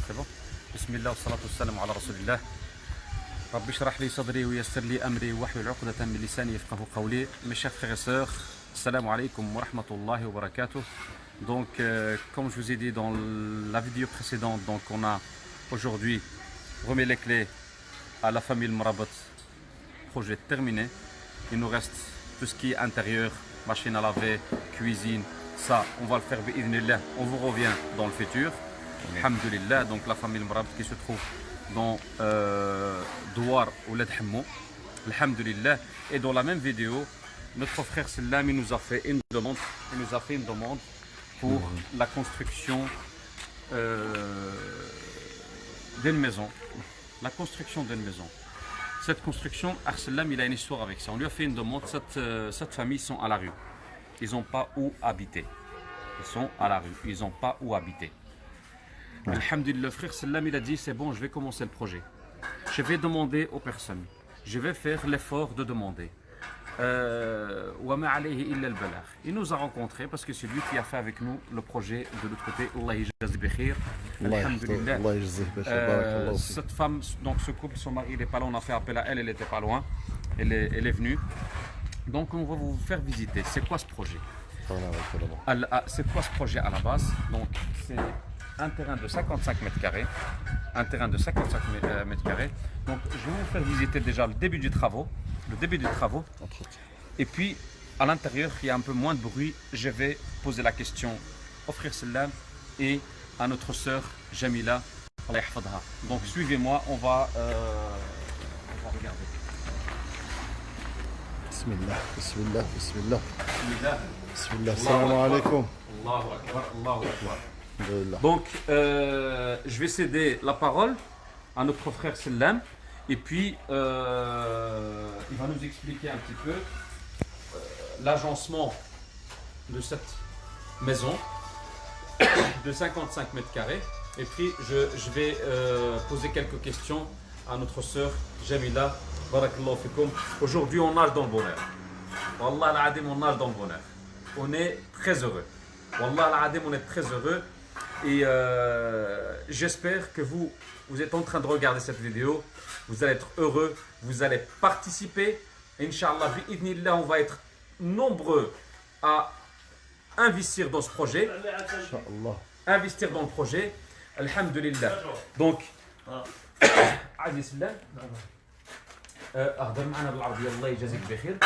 C'est bon. Bismillah wa salatu wassalam ala rasulillah. Rabbi shrah li sadri wa yassir li amri wahlul 'uqdatan min lisani yafqahu qawli. Mes chers frères et sœurs, assalamu alaikum wa rahmatullahi wa barakatuh. Donc, comme je vous ai dit dans la vidéo précédente, donc on a aujourd'hui remis les clés à la famille Mrabat. Projet terminé. Il nous reste tout ce qui est intérieur, machine à laver, cuisine. Ça, on va le faire bi'idhnillah. On vous revient dans le futur. Alhamdulillah, donc la famille Mrabat qui se trouve dans Douar Ouled Hammou. Alhamdulillah. Et dans la même vidéo, notre frère Sallam nous a fait une demande. Il nous a fait une demande pour la construction d'une maison. La construction d'une maison. Cette construction, Arsalam, il a une histoire avec ça. On lui a fait une demande. Cette famille sont à la rue. Ils n'ont pas où habiter. Ils sont à la rue. Ils n'ont pas où habiter. Alhamdulillah, le frère Sallam, il a dit c'est bon, je vais commencer le projet. Je vais demander aux personnes. Je vais faire l'effort de demander. Il nous a rencontrés parce que c'est lui qui a fait avec nous le projet de l'autre côté. Allah yajzi bi khir. Alhamdulillah. Cette femme, donc ce couple, son mari, il n'est pas là, on a fait appel à elle, elle n'était pas loin. Elle est venue. Donc on va vous faire visiter. C'est quoi ce projet? C'est quoi ce projet à la base? Donc c'est un terrain de 55 mètres carrés. Un terrain de 55 mètres carrés. Donc je vais vous faire visiter déjà le début des travaux. Et puis à l'intérieur, il y a un peu moins de bruit. Je vais poser la question au frère Sallam et à notre sœur Jamila. Allah yahfadha. Donc suivez-moi, on va regarder. Bismillah, bismillah, bismillah. Bismillah. Bismillah, salam alaikum. Allahu akbar, Allahu akbar. Donc, je vais céder la parole à notre frère Sallam et puis il va nous expliquer un petit peu l'agencement de cette maison de 55 mètres carrés. Et puis, je vais poser quelques questions à notre sœur Jamila. Barakallahu fikoum. Aujourd'hui, on nage dans le bonheur. Wallah al-adim, on nage dans le bonheur. On est très heureux. Wallah al-adim, on est très heureux. Et j'espère que vous êtes en train de regarder cette vidéo. Vous allez être heureux. Vous allez participer. Inch'Allah, bi'idhnillah, on va être nombreux à investir dans ce projet. Investir dans le projet. Alhamdulillah. Donc, Aziz Sallam. اهضر معنا بالعربيه الله يجازيك بخير.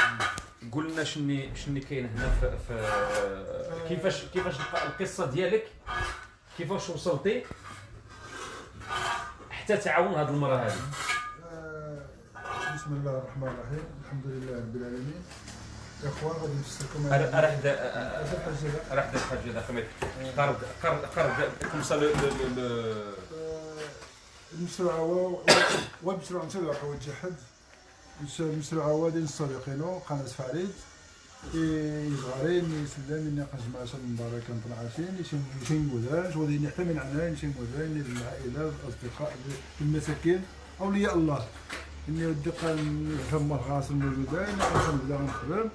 قول لنا شني كاين هنا في كيفاش القصه ديالك، كيفاش وصلتي حتى تعاون هذه المراه هذه. بسم الله الرحمن الرحيم، الحمد لله رب العالمين. يا اخوان غادي نفسركم راح الحاجه هذا خميت قرب كم صار المشروع هو مشروع نتاع حوايج جحد. المشروع هو ديال الصديقينو قناة فريد يصغرين يسلم ناقش مع شاد مبارك طلعاشين يشين موداج ودين حتى من عناين يشين موداج للعائلة الأصدقاء المساكين أولياء الله إني ودقا نفهم الخاص الموجودين نبدا نخدم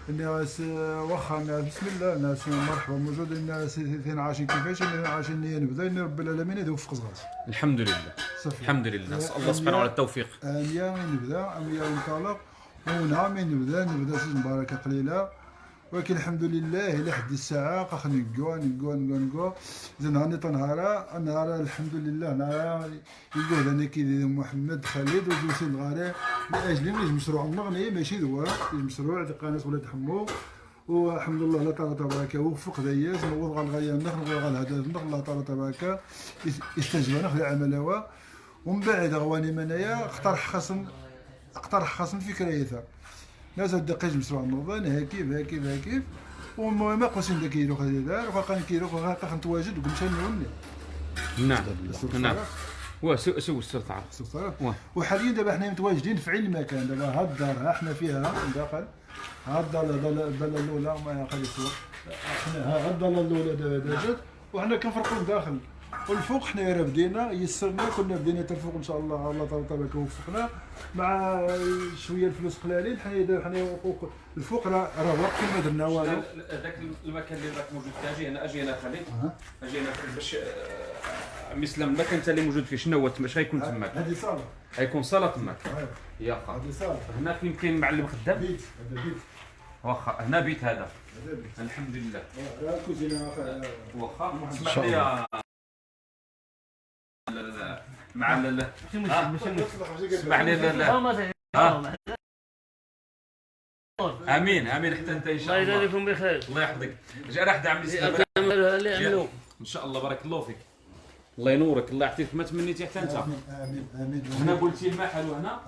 إني واخا بسم الله الناس مرحبا موجود الناس ثين عايشين كيفاش عايشين نبدا إني رب العالمين يوفق صغار. الحمد لله. الحمد لله. الله سبحانه وتعالى التوفيق. أميا من نبدا أميا ننطلق وهنا من نبدا سيد مباركة قليلة ولكن الحمد لله إلى حد الساعة قاخ نقوا زين هاني تنهارا نهارا الحمد لله نهارا يقول أنا كي محمد خالد وجوسي الغاري لأجل مشروع المغني ماشي دوا المشروع تاع قناة ولاد حمو والحمد لله الله تعالى تبارك وفق دياس نوض على الغاية نخل على الهدف الله تعالى تبارك استجاب نخل العمل هو ومن بعد غواني منايا اقترح خاصم فكريتها ناس دقيق مشروع النظام هكيف وما قوسين داك يروح هذا وقا كيروح وقا نتواجد وقمشي نوني. نعم سو السلطعة وحاليا دابا حنا متواجدين في عين المكان دابا هاد الدار حنا فيها داخل هاد الدار الاولى ما خلي الصور حنا هاد الدار الاولى دابا جات وحنا كنفرقوا داخل والفوق حنا راه بدينا يسرنا كنا بدينا حتى الفوق ان شاء الله الله تبارك وفقنا مع شويه الفلوس قلالين حنا الفوق راه واقفين ما درنا والو. ذاك المكان اللي راك موجود فيه اجي هنا خليل اجي هنا باش مثل المكان انت اللي موجود فيه شنو هو تما؟ اش غيكون تماك؟ هذه صالة. غيكون صاله تماك. يا خا هذه صالة. هنا فين كاين معلم خدام؟ بيت. هذا بيت. واخا هنا بيت هذا. هذا بيت. الحمد لله. لا الكوزينة. واخا اسمح لي يا لا لا مع لا لا اسمح لي لا لا امين امين حتى انت ان شاء الله الله. يجازيكم بخير. الله يحفظك. جا راح دعم لي اللي عملوا ان شاء الله. بارك الله فيك. الله ينورك. الله يعطيك ما تمنيتي حتى انت. امين امين امين. هنا قلتي المحل وهنا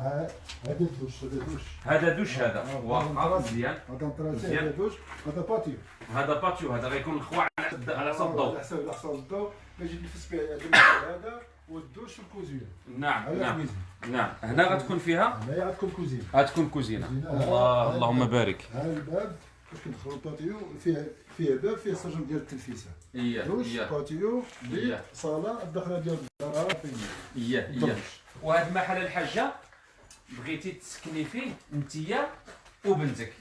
هذا دوش. هذا دوش. هذا دوش هذا واخا مزيان. هذا طراسي. هذا دوش. هذا باتيو. هذا باتيو هذا غيكون الخوا على حسب الضوء. على حسب الضوء باش نلبس به هذا والدوش والكوزينه. نعم نعم نعم. هنا غتكون فيها هنايا غتكون كوزينه. غتكون كوزينه. الله اللهم بارك. هذا الباب باش كندخلوا الباتيو فيه باب فيه سجن ديال التلفيزه. دوش باتيو بيت صاله الدخله ديال الدار فين. اييه وهذا المحل الحاجه بغيتي تسكني فيه انتيا وبنتك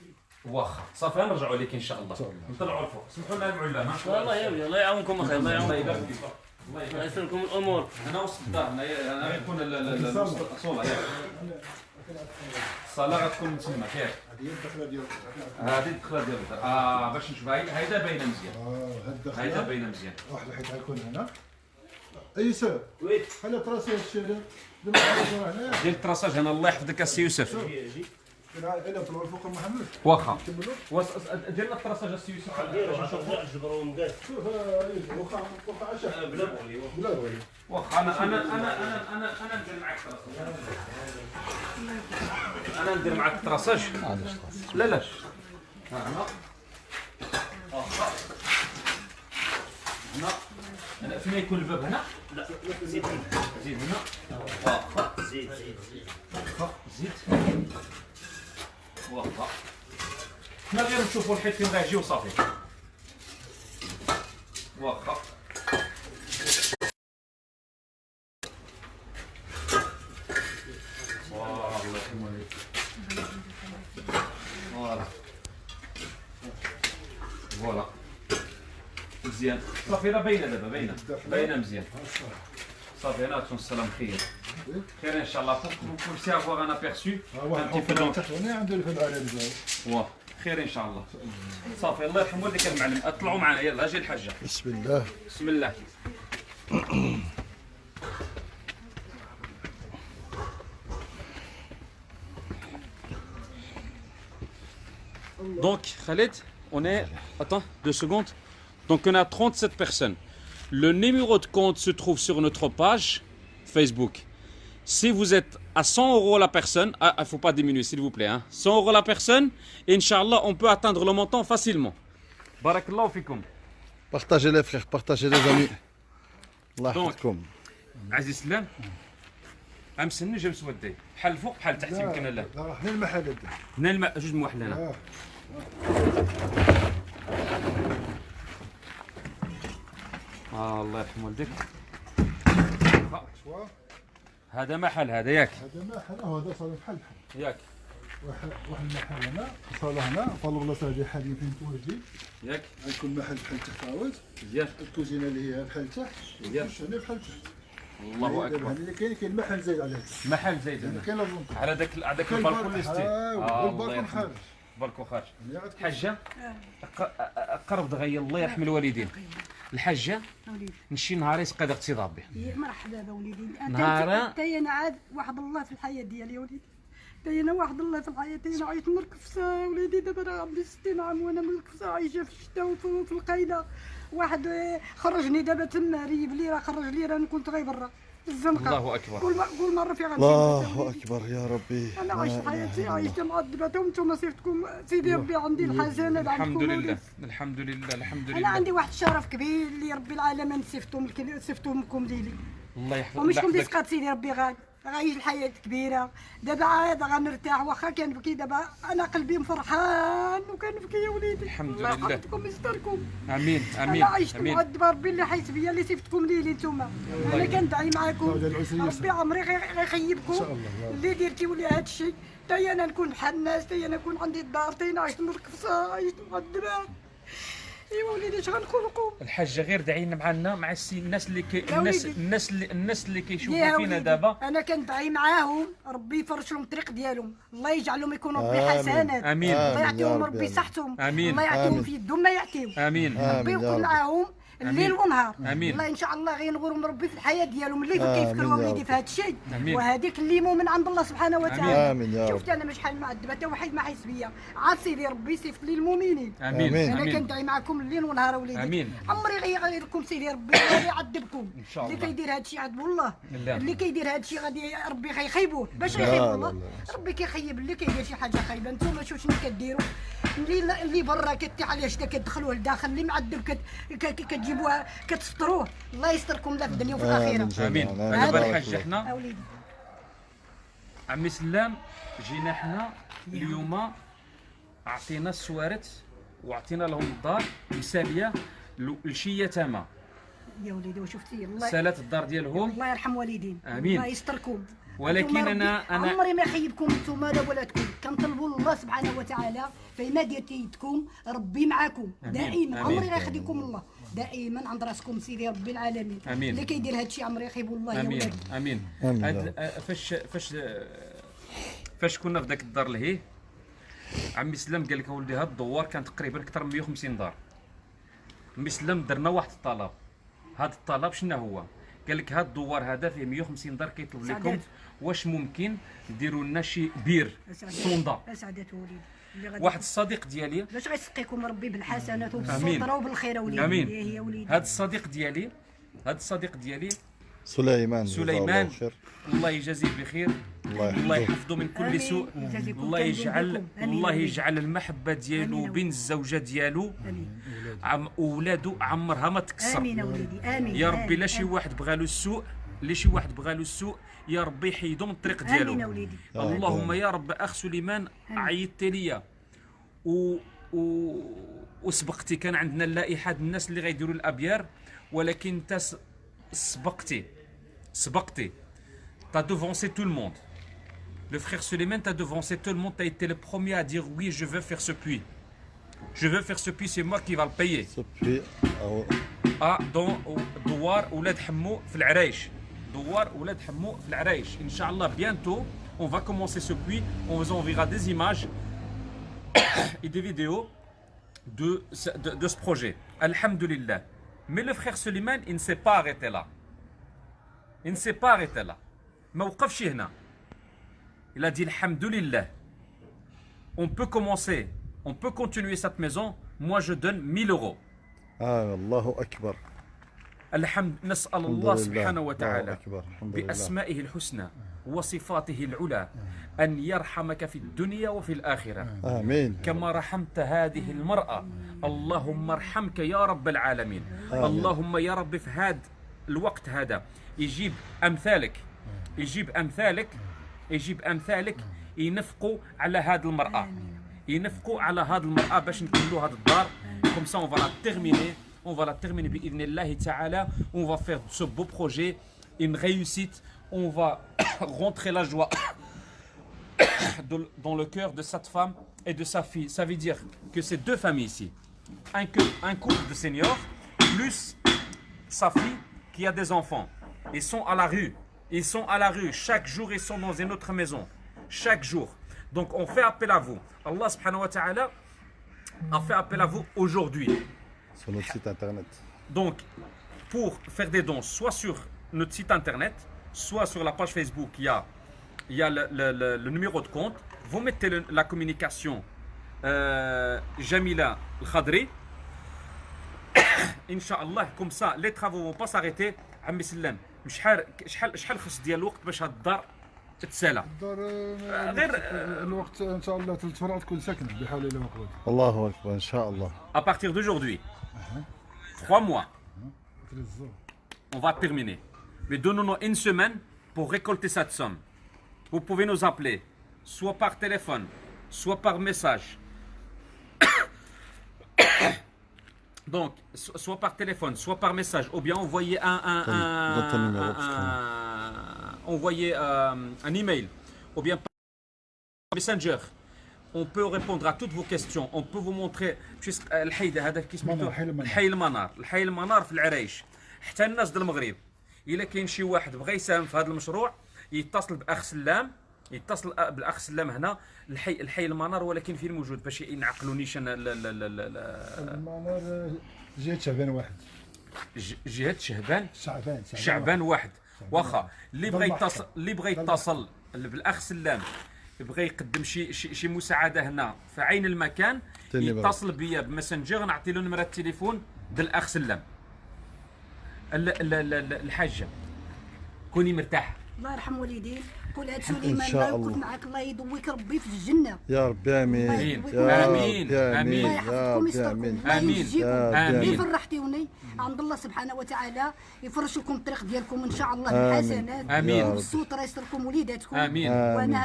واخا صافي نرجعوا لك ان شاء الله. نطلعوا الفوق. سمحوا لنا المعلم. الله يبارك الله يعاونكم بخير. الله الله يعاونكم. يبارك فيك. الله الله يبارك. يسر لكم الامور. هنا وسط الدار هنا غيكون الصاله ياك. الصاله غتكون تما ياك. هذه هي الدخله ديال هذه الدخله ديال الدار. باش نشوف هيدا باينه مزيان. هاد الدخله هيدا باينه مزيان. واحد الحيط غيكون هنا. اي سبب وي حنا طراسي هاد الشيء هذا دابا غنجيو هنا. دير التراساج هنا. الله يحفظك السي يوسف. الا طلعوا الفوق محمد واخا كملوا. دير لنا التراساج السي يوسف. شوف واخا عشاء بلا بغي. واخا انا ندير معك التراساج. انا ندير معك التراساج. لا لا هنا هنا فين يكون الباب هنا؟ لا زيد زيد هنا. واخا زيد واخا حنا غير نشوفوا الحيط فين غيجي وصافي. واخا الله يرحم والديك. فوالا مزيان صافي راه باينه دابا باينه مزيان. صافي هنا تكون السلام خير ان شاء الله. pour aussi avoir un aperçu un petit peu dans هنا عنده الفل على الجو. واه خير ان شاء الله. صافي الله يرحم والديك المعلم. اطلعوا معنا يلا اجي الحاجه. بسم الله. بسم الله. Donc Khaled, on est attends 2 secondes. Donc on a 37 personnes. Le numéro de compte se trouve sur notre page Facebook. Si vous êtes à 100 € la personne, il ne faut pas diminuer s'il vous plaît, hein. 100 € la personne, Inch'Allah, on peut atteindre le montant facilement. Barakallahu fikoum. Partagez les frères, partagez les amis. الله Donc. يحفظكم. عزيز سلام امسني جا مسودي بحال الفوق بحال تحت يمكن لا حنا المحل هذا. هنا الماء جوج موحل هنا. الله يرحم والديك. هذا محل هذا ياك هذا محل هذا صار بحال ياك واحد المحل هنا صاله هنا فالو بلاصه هذه حاليا فين توجدي ياك غيكون محل بحال تحت عاود مزيان. الكوزينه اللي هي بحال تحت مزيان. هنا بحال تحت. الله اكبر. هذا كاين محل زايد على هذا. محل زايد هنا هنا كاين لازم على داك البالكون اللي ستي. والبالكون خارج. بالكون خارج. حاجه قرب دغيا الله يرحم الوالدين. الحاجه نمشي نهار يسقى اختي ربي. مرحبا بوليدي. نهار حتى انا عاد واحد الله في الحياه ديالي وليدي. حتى انا واحد الله في الحياه انا عايش من الكفسه وليدي. دابا انا عندي 60 عام وانا من الكفسه عايشه في الشتاء وفي القايله. واحد خرجني دابا تما ريب لي راه خرج لي راني كنت غير برا الزنقه. الله اكبر. قول مره في غادي. الله أكبر يا ربي. انا عشت حياتي عايشت معذبه وانتم صيفطكم سيدي ربي عندي الحسنه الحمد لله الحمد لله الحمد لله. انا عندي واحد الشرف كبير اللي ربي العالمين صيفطهم لي. الله يحفظك. ومشكون ديسقات سيدي ربي غايش الحياه كبيره. دابا عاد غنرتاح واخا كنبكي دابا انا قلبي فرحان وكنبكي يا وليدي. الحمد الله لله. يحفظكم ويستركم. امين امين انا عشت امين. معذبه ربي اللي حيت بيا اللي صيفطكم لي نتوما. انا كندعي معاكم ربي عمري غيخيبكم اللي درتيو لي هذا الشيء. حتى انا نكون بحال الناس. حتى انا نكون عندي الدار. حتى انا عشت من القفصه عشت معذبه. ايوا وليدي اش غنقول لكم؟ الحاجه غير دعينا معنا مع الناس اللي يا وليدي. الناس اللي يا كيشوفوا فينا وليدي، دابا. انا كندعي معاهم ربي يفرش لهم الطريق ديالهم، الله يجعلهم يكونوا ربي آمين. حسنات، آمين. الله آمين يا يعطيهم رب ربي يا صحتهم، آمين. الله يعطيهم آمين. في يدهم ما يعطيو، امين ربي آمين يا يكون رب. معاهم الليل ونهار. آمين. الله ان شاء الله غينورهم ربي في الحياه ديالهم اللي آمين كيفكروا يا وليدي رب. في هذا الشيء، آمين. وهذيك اللي من عند الله سبحانه وتعالى. آمين يا رب. شفت انا مش شحال معذبه حتى واحد ما حيس بيا، عاد سيدي ربي يصيفط لي المؤمنين. امين آمين. انا امين كندعي معكم الليل ونهار وليدي. آمين. عمري غير لكم سيدي ربي غادي يعذبكم. إن شاء الله. اللي كيدير هذا الشيء عذبه الله، لا. اللي كيدير هذا الشيء غادي ربي غيخيبوه. باش لا، يخيبوا لا، الله لا. ربي كيخيب اللي كيدير شي حاجه خايبه. نتوما شوف شنو كديروا، اللي برا كتيح عليه شتا كتدخلوه لداخل، اللي معذب كتجيبوه كتستروه. الله يستركم لا في الدنيا وفي الاخره. امين. آمين. دابا بارك الحاج الله. حنا اوليدي عمي سلام جينا حنا اليوم عطينا السوارت وعطينا لهم الدار مثاليه لشي يتامى. يا وليدي وشفتي الله سالات الدار ديالهم. الله يرحم والدين. آمين. الله يستركم. ولكن نتوما أنا- عمري ما يخيبكم نتوما لا ولادكم، كنطلبوا الله سبحانه وتعالى فيما دير يدكم ربي معاكم آمين. دائما. آمين. عمري ما يخليكم الله دائما عند راسكم سيدي ربي العالمين. آمين. اللي كيدير هذا الشيء عمري يخيبوا الله يا امين ولادي. امين. آمين. فاش كنا في ذاك الدار لهيه عمي سلام قال لك اولدي هاد الدوار كان تقريبا اكثر من 150 دار. عمي سلام درنا واحد الطلب، هاد الطلب شنو هو؟ قال لك هاد الدوار هذا فيه 150 دار كيطلب لكم سعدات. واش ممكن ديروا لنا شي بير صوندا. اسعدت وليدي اللي غادي واحد الصديق ديالي، باش غيسقيكم ربي بالحسنات آمين. وبالسطر وبالخير وليدي. آمين. إيه يا وليدي. هاد الصديق ديالي سليمان جزاه سليمان الله خير. الله يجازيه بخير، الله الله يحفظه. يحفظه من كل آمين. سوء، يجازيكم الله كاملين يجعل بكم. آمين الله يا وليدي. يجعل المحبه ديالو آمين يا بين الزوجه ديالو امين اولادو عمرها ما تكسر. امين يا وليدي امين. يا ربي لا آمين. شي واحد بغى له السوء، لا شي واحد بغى له السوء يا ربي يحيدو من الطريق امين يا ديالو. وليدي. اللهم يا رب اخ سليمان عيطتي ليا و وسبقتي. كان عندنا اللائحه الناس اللي غيديروا الابيار، ولكن انت سبقتي. T'as devancé tout le monde. Le frère Suleiman t'a devancé tout le monde. T'as été le premier à dire oui, je veux faire ce puits. Je veux faire ce puits, c'est moi qui va le payer. صبحي أو dans دوار ولاد حمو في العرايش. دوار ولاد حمو في العرايش. Inch'Allah, bientôt, on va commencer ce puits. On vous enverra des images et des vidéos de ce projet. Alhamdulillah. Mais le frère Suleiman, il ne s'est pas arrêté là. Il ne s'est pas arrêté là. ما وقفش هنا. Il a dit Alhamdulillah. On peut commencer, on peut continuer cette maison. Moi, je donne 1000 euros. الله أكبر. الحمد نسأل الحمد الله لله. سبحانه الله وتعالى أكبر. الحمد لله. بأسمائه الحسنى وصفاته العلى أن يرحمك في الدنيا وفي الآخرة آمين. كما رحمت هذه المرأة. اللهم ارحمك يا رب العالمين. اللهم يا رب في هذا الوقت هذا يجيب أمثالك ينفقوا على هذه المرأة، ينفقوا على هذه المرأة باش نكملوا هذا الدار. Comme ça, on va la terminer بإذن الله تعالى. On va faire ce beau projet une réussite. On va rentrer la joie dans le cœur de cette femme et de sa fille. Ça veut dire que c'est deux familles ici. Un couple de seniors plus sa fille qui a des enfants. Ils sont à la rue. Ils sont à la rue. Chaque jour, ils sont dans une autre maison. Chaque jour. Donc, on fait appel à vous. Allah subhanahu wa ta'ala a fait appel à vous aujourd'hui. Sur notre site internet. Donc, pour faire des dons, soit sur notre site internet, soit sur la page Facebook, il y a le numéro de compte. Vous mettez la communication Jamila Al-Khadri. Inch'Allah, comme ça, les travaux ne vont pas s'arrêter. عمي سلام شحال خص ديال الوقت باش هاد الدار تتسالى؟ الدار غير الوقت ان شاء الله 3 فرات تكون ساكنه بحول الله وقوته. الله أكبر إن شاء الله. à partir d'aujourd'hui 3 mois 3 زور. on va terminer. Mais donnons-nous une semaine pour récolter cette somme. Vous pouvez nous appeler, soit par téléphone, soit par message. Donc, soit par téléphone, soit par message, ou bien envoyer envoyer un email, ou bien par Messenger. on peut répondre à toutes vos questions, on peut vous montrer الحي هذا كي سميتو حي المنار. الحي المنار في العرايش حتى الناس ديال المغرب. الا كاين شي واحد بغى يساهم في هذا المشروع يتصل باخ سلام، يتصل بالاخ سلام هنا الحي المنار، ولكن فين موجود باش ينعقلوا نيشان المنار جهه شعبان واحد. جهه شعبان شعبان واحد. واخا اللي بغى ضل يتصل، اللي بغى يتصل بالاخ سلام يبغى يقدم شي مساعده هنا في عين المكان، يتصل بيا بماسنجر، نعطي له نمره التليفون ديال الاخ سلام. الحاجه كوني مرتاحه. الله يرحم والديك. قول هاد إن سليمان شاء الله يكون الله. معاك، الله يضويك ربي في الجنه. يا ربي امين. آمين. يا آمين. ربي امين. آمين. يا الله ربي يحفظكم امين. ويستركم، الله آمين. يجزيكم. آمين. اللي فرحتوني عند الله سبحانه وتعالى يفرش لكم الطريق ديالكم ان شاء الله آمين. بالحسنات. آمين. والستر يستركم وليداتكم. آمين. وانا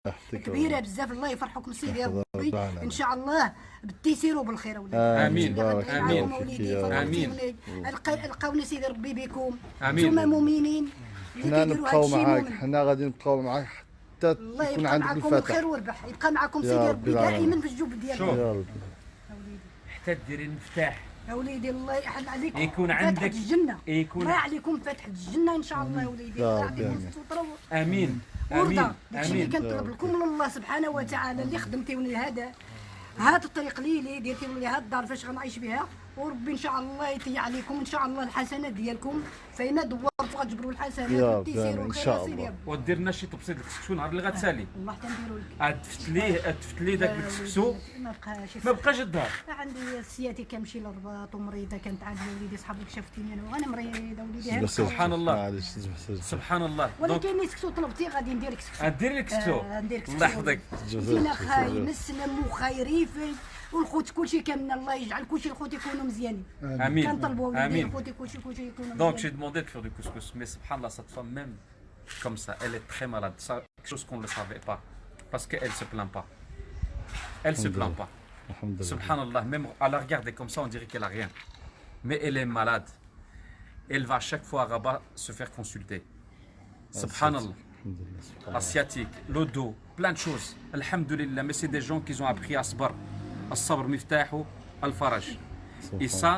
يحفظك كبيره بزاف، الله يفرحكم سيدي يحفظ ربي ربنا. ان شاء الله بالتيسير وبالخير اولادي. آمين. بارك آمين. الله فيك يا رب. آمين. القوني سيدي ربي بكم. آمين. انتم مؤمنين اللي حنا كيديروا نبقاو هادشي معاك، مؤمن. حنا غادي نبقاو معاك حتى الله يكون يبقى عندك معكم الفتح. الخير والربح، يبقى معكم يا سيدي رب ربي العالمين. دائما في الجوب ديالكم. شوف. يا رب. حتى ديري المفتاح يا وليدي الله يحل عليكم، يكون فتحة عندك- الجنة، يكون- الله عليكم فتحة الجنة إن شاء الله يا وليدي، يا الله رب يعطيكم آمين. الستر امين ورضا. امين داكشي اللي امين كنطلب لكم من الله سبحانه وتعالى اللي خدمتوني هذا الطريق اللي درتيوني لي هذا الدار فاش غنعيش بها، وربي ان شاء الله يطيع عليكم ان شاء الله الحسنات ديالكم، فاين دورتوا غتجبروا الحسنات يا رب والتيسير آمين. إن والخير شاء سيدي الله. ربي. ودير لنا شي تبسيط الكسكسو نهار اللي غتسالي، الله تنديروا لك. تفت ليه داك الكسكسو ما بقاش ما بقاش الدار. عندي السياتي كنمشي للرباط ومريضه، كانت عندي وليدي صحابك شفتيني انا وانا مريضه وليدي سبح هاني. سبحان الله. معليش سبح سبح. سبحان الله. ولكن ملي سكسو طلبتي غادي ندير كسكسو. دير لك كسكسو ندير كسكسو. الله يحفظك. انتينا خاي مسلم وخاي ريفي والخوت كلشي كامل، الله يجعل كلشي الخوت يكونوا مزيانين. امين كنطلبوا وليدي امين. الخوت كلشي يكونوا Donc j'ai مزيانين. demandé de faire du couscous, mais subhanallah, cette femme même, comme ça, elle est très malade. Ça, quelque chose qu'on ne le savait pas. Parce qu'elle se plaint pas. Elle se plaint pas. الحمد لله. Subhanallah, même à la regarder comme ça, on dirait qu'elle a rien. Mais elle est malade. Elle va chaque fois à Rabat se faire consulter. Subhanallah. الحمد لله. سبحان الله. Asiatique, le dos, plein de choses. Alhamdulillah, mais c'est des gens qui ont appris à sabar. Al-sabr miftahu al-faraj. Et ça,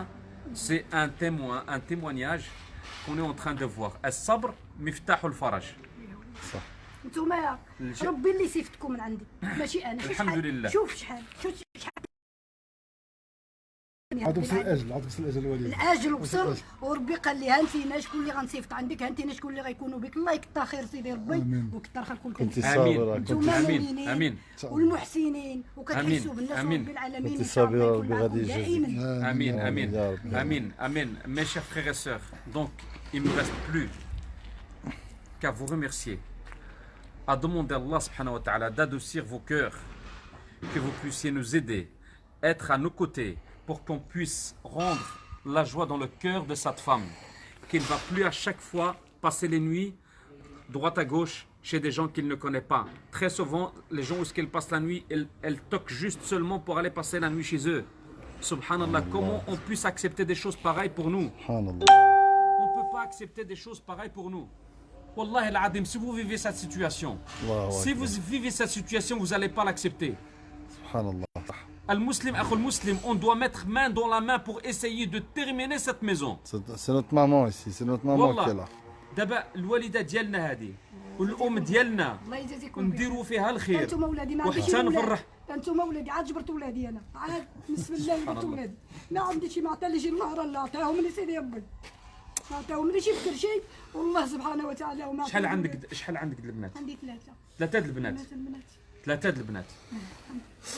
c'est un témoignage qu'on est en train de voir. Al-sabr miftahu al-faraj. نتوما ربي اللي صيفطكم من عندي ماشي انا. شوف الحمد شحال- لله. شوف شحال عاد وصل الاجل، عاد وصل الاجل الوليد. الاجل وصل، وربي قال لي هانتينا شكون اللي غنصيفط عندك، هانتينا شكون اللي غيكونوا بك، الله يكثر خير سيدي ربي آمين. ويكثر خيركم كنتي كلكم. صابره، كنتي نتوما آمين. مؤمنين آمين. والمحسنين وكتحسوا بالناس آمين. رب العالمين كنتي ان شاء الله صابره يكون ربي غادي معكم يجازيك. دائما. Amin, amin, Ya Rabbi. amin, amin. Mes chers frères et sœurs, donc il ne me reste plus qu'à vous remercier, à demander à Allah subhanahu wa ta'ala d'adoucir vos cœurs, que vous puissiez nous aider, être à nos côtés, pour qu'on puisse rendre la joie dans le cœur de cette femme, qu'il ne va plus à chaque fois passer les nuits droite à gauche chez des gens qu'il ne connaît pas. Très souvent, les gens où qu'elle passe la nuit, elle toque juste seulement pour aller passer la nuit chez eux. Subhanallah, comment on puisse accepter des choses pareilles pour nous? سبحان الله. On ne peut pas accepter des choses pareilles pour nous. Wallah al-Adim, si vous vivez cette situation, الله si أكبر. vous vivez cette situation, vous n'allez pas l'accepter. سبحان الله. Al-Muslim, Akhul Muslim, on doit mettre main dans la main pour essayer de terminer cette maison. C'est notre maman ici, c'est notre maman qui est là. والله دابا الوالده ديالنا هذه والام ديالنا الله يجازيكم بخير. نديروا فيها الخير انتم ولادي ما عنديش وحتى ولاد. نفرح. انتم ولادي عاد جبرت ولادي انا، عاد بسم الله جبرت ولادي، ما عندي شي، ما عطاني شي الله راه اللي عطاهم لي سيدي ربي، ما عطاهم لي شي بكل شيء والله سبحانه وتعالى. وما شحال عطاني عندك شحال عندك د البنات؟ عندي ثلاثه ثلاثه د البنات. البنات. ثلاثه د البنات.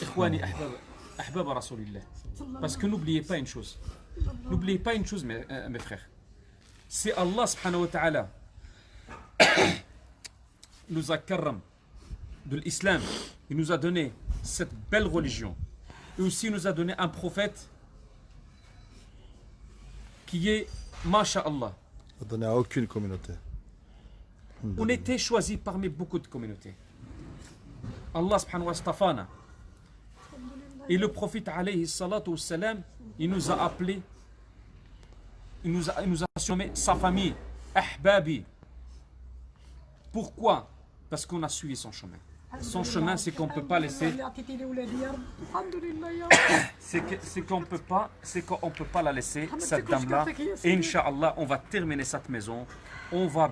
اخواني احباب رسول الله. Parce que n'oubliez pas une chose. N'oubliez pas une chose mes frères. C'est Allah subhanahu wa ta'ala nous a karram de l'islam. Il nous a donné cette belle religion. Et aussi nous a donné un prophète qui est, masha'Allah. On ne donne à aucune communauté. On était choisis parmi beaucoup de communautés. Allah subhanahu wa ta'ala. Et le prophète alayhi salatu wassalam, il nous a appelés, il nous a nommé sa famille, ahbabi. Pourquoi? Parce qu'on a suivi son chemin. son chemin, c'est qu'on ne peut pas laisser. اللي عطيتي لي ولادي يا رب الحمد لله يا رب. C'est qu'on peut pas la laisser, cette dame-là. Et Inch'Allah, on va terminer cette maison. On va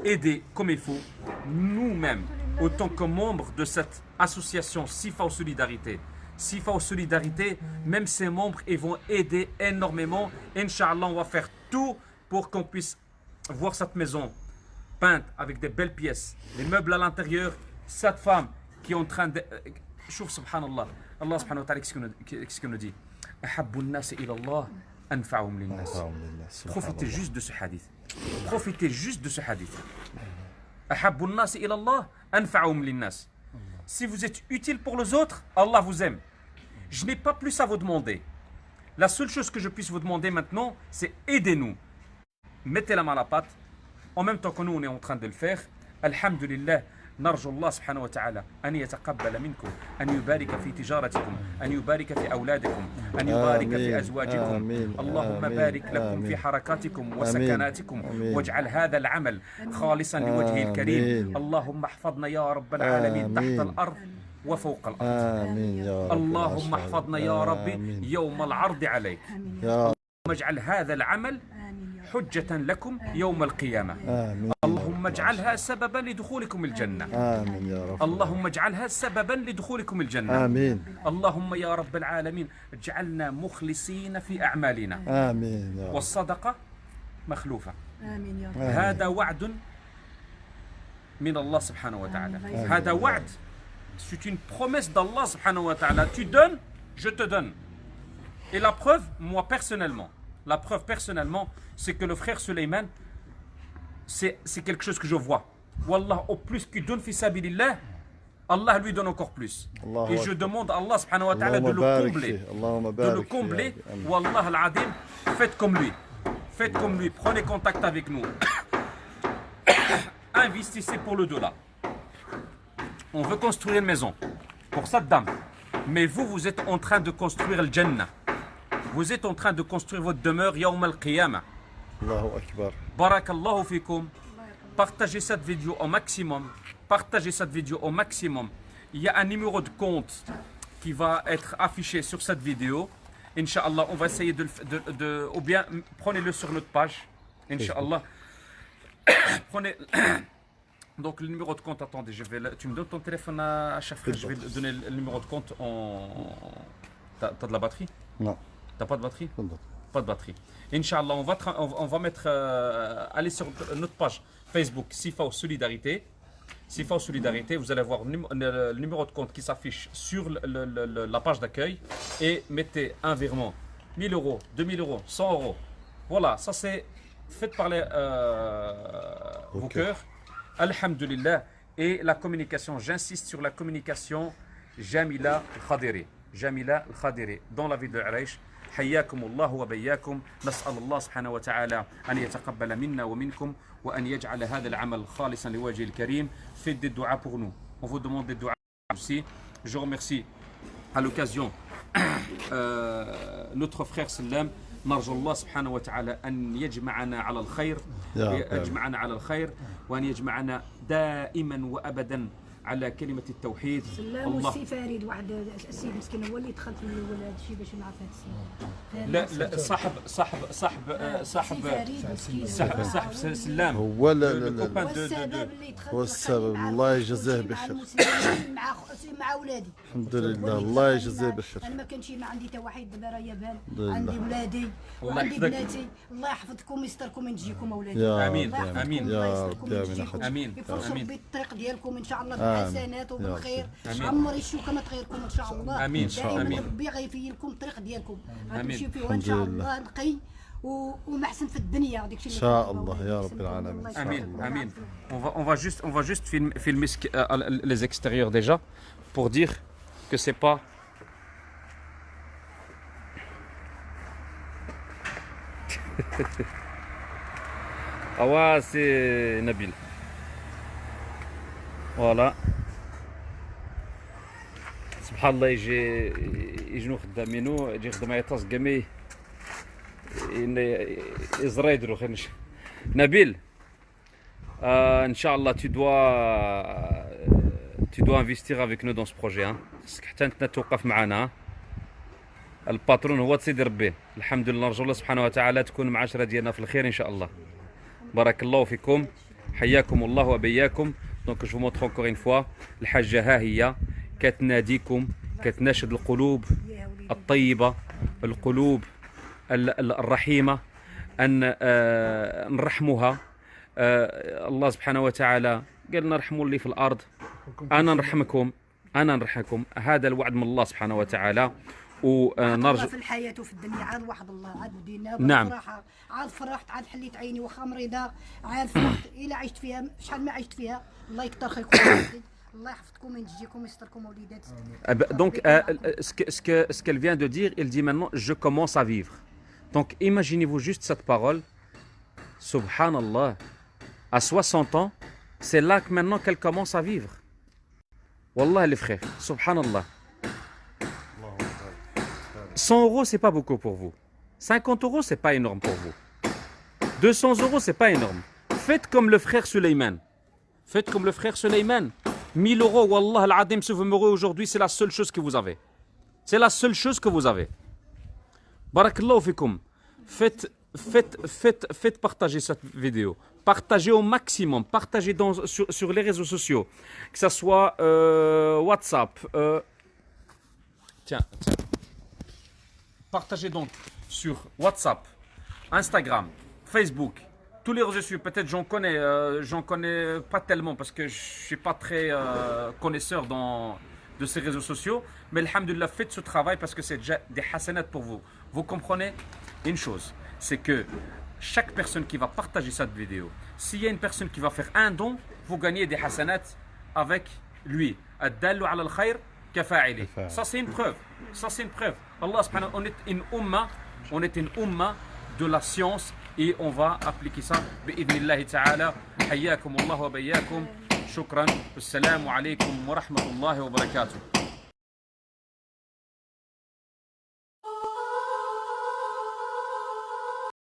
aider comme il faut, nous-mêmes, autant que membres de cette association Sifa aux Solidarité. Sifa aux Solidarité, même ses membres, ils vont aider énormément. Inch'Allah, on va faire tout pour qu'on puisse voir cette maison peinte avec des belles pièces, les meubles à l'intérieur, cette femme qui est en train de... Chouf, subhanallah. Allah subhanahu wa ta'ala, qu'est-ce qu'on nous dit? أحب الناس إلى الله أنفعهم للناس. Profitez juste de ce hadith. Profitez juste de ce hadith. أحب الناس إلى الله أنفعهم للناس. Si vous êtes utile pour les autres, Allah vous aime. Je n'ai pas plus à vous demander. La seule chose que je puisse vous demander maintenant, c'est aidez-nous. Mettez la main à la pâte. En même temps que nous, on est en train de le faire. Alhamdulillah. نرجو الله سبحانه وتعالى أن يتقبل منكم، أن يبارك في تجارتكم، أن يبارك في أولادكم، أن يبارك في أزواجكم. اللهم بارك لكم في حركاتكم وسكناتكم، واجعل هذا العمل خالصا لوجهه الكريم. اللهم احفظنا يا رب العالمين تحت الأرض وفوق الأرض. آمين يا رب. اللهم احفظنا يا ربي يوم العرض عليك. اللهم اجعل هذا العمل حجة لكم يوم القيامة. آمين. اللهم اجعلها سببا لدخولكم الجنة. آمين يا رب. اللهم اجعلها سببا لدخولكم الجنة. آمين. اللهم يا رب العالمين اجعلنا مخلصين في أعمالنا. آمين يا رب. والصدقة مخلوفة. آمين يا رب. هذا وعد من الله سبحانه وتعالى. هذا وعد. C'est une promesse d'Allah subhanahu wa ta'ala. Tu donnes, je te donne. Et la preuve, moi personnellement, c'est que le frère Suleiman, c'est quelque chose que je vois. Wallah, au plus qu'il donne fi sabilillah, Allah lui donne encore plus. Et je demande à Allah subhanahu wa ta'ala de le combler. De le combler. Wallah al-Adim, faites comme lui. Faites comme lui. Prenez contact avec nous. Investissez pour le dollar. On veut construire une maison pour cette dame. Mais vous êtes en train de construire le Jannah. Vous êtes en train de construire votre demeure Yawm al-Qiyamah. Allahu Akbar. Barakallahu fikum. Partagez cette vidéo au maximum. Partagez cette vidéo au maximum. Il y a un numéro de compte qui va être affiché sur cette vidéo. Inch'Allah, on va essayer ou bien prenez-le sur notre page. Inch'Allah. Prenez... Donc le numéro de compte, attendez, tu me donnes ton téléphone à chaque fois, je vais donner le numéro de compte en... T'as de la batterie? Non. T'as pas de batterie? Pas de batterie. Inch'Allah, on va mettre... aller sur notre page Facebook, Sifa aux Solidarité. Sifa aux Solidarité, vous allez voir le numéro de compte qui s'affiche sur la page d'accueil. Et mettez un virement, 1000 euros, 2000 euros, 100 euros. Voilà, ça c'est fait par vos cœurs. Alhamdulillah. Et la communication, j'insiste sur la communication Jamila Khadiri. Jamila Khadiri, dans la ville de Araish. حياكم الله وبياكم نسأل الله سبحانه وتعالى أن يتقبل منا ومنكم وأن يجعل هذا العمل خالصا لوجه الكريم. Faites des duas pour nous. On vous demande des duas aussi. Je remercie à l'occasion notre frère Salam. نرجو الله سبحانه وتعالى أن يجمعنا على الخير وأن يجمعنا دائما وأبدا على كلمة التوحيد. سلام والسي فريد واحد السيد مسكين هو اللي دخل في الاول هذا الشيء باش نعرف هذا السيد. لا صاحب سلام هو هو السبب. الله يجزيه بالخير. مع ولادي الحمد لله. الله يجزيه بالخير. انا ما كانش ما عندي حتى واحد دابا راه يابان. عندي ولادي وعندي بناتي. الله يحفظكم ويستركم وينجيكم اولادي. امين امين يا رب. امين. يفرشوا ربي الطريق ديالكم ان شاء الله بالحسنات وبالخير. عمر الشوكه ما تغيركم ان شاء الله. امين. دائما ربي غيفي لكم الطريق ديالكم. غتمشيو فيه ان شاء الله نقي ومحسن في الدنيا وداك الشيء ان شاء الله يا رب العالمين. Amin. On va juste filmer les extérieurs déjà pour dire que c'est pas ah ouais, c'est Nabil. Voilà. Subhanallah, يجنو خدامينو يجي خدام يطاس قمي إزرايدرو خنش. Nabil, Inch'Allah, tu dois tu dois investir avec nous dans ce projet. Hein. حتى انت توقف معنا. الباترون هو سيدي ربي. الحمد لله نرجو الله سبحانه وتعالى تكون معاشرة ديالنا في الخير ان شاء الله. بارك الله فيكم. حياكم الله وبياكم. دونك جو مونتر encore une fois. الحاجة ها هي كتناديكم كتناشد القلوب الطيبة القلوب الرحيمة أن نرحموها. الله سبحانه وتعالى قال لنا رحموا اللي في الأرض أنا نرحمكم هذا الوعد من الله سبحانه وتعالى. ونرجو في الحياة وفي الدنيا عاد واحد الله عاد ودينا نعم. بصراحة عاد فرحت عاد حليت عيني واخا مريضة عاد فرحت إلا عشت فيها شحال ما عشت فيها الله يكثر خيركم الله يحفظكم وينجيكم ويستركم وليدات. Donc ce qu'elle vient de dire, elle dit maintenant je commence à vivre. Donc imaginez-vous juste cette parole. Subhanallah, à 60 ans, c'est là que maintenant qu'elle commence à vivre. Wallah les frères, subhanallah. 100 euros, c'est pas beaucoup pour vous. 50 euros, c'est pas énorme pour vous. 200 euros, c'est pas énorme. Faites comme le frère Suleiman. Faites comme le frère Suleiman. 1000 euros, wallah al-adim, si vous mourrez aujourd'hui, c'est la seule chose que vous avez. C'est la seule chose que vous avez. Barakallahu fikum. Faites partager cette vidéo. Partagez au maximum. Partagez sur les réseaux sociaux. Que ce soit WhatsApp. Tiens. Partagez donc sur WhatsApp, Instagram, Facebook, tous les réseaux sociaux. Peut-être j'en connais pas tellement parce que je suis pas très connaisseur de ces réseaux sociaux. Mais alhamdoulilah, faites ce travail parce que c'est déjà des hasanats pour vous. Vous comprenez une chose, c'est que chaque personne qui va partager cette vidéo, s'il y a une personne qui va faire un don, vous gagnez des hasanats avec lui. Ad-dallu ala al-khayr kafa'ili. Ça c'est une preuve. Allah subhanahu wa ta'ala, on est une umma de la science et on va appliquer ça bi'idhnillahi ta'ala. Hayyakum Allah wa bayyakum. Shukran. Assalamu alaikum wa rahmatullahi wa barakatuh.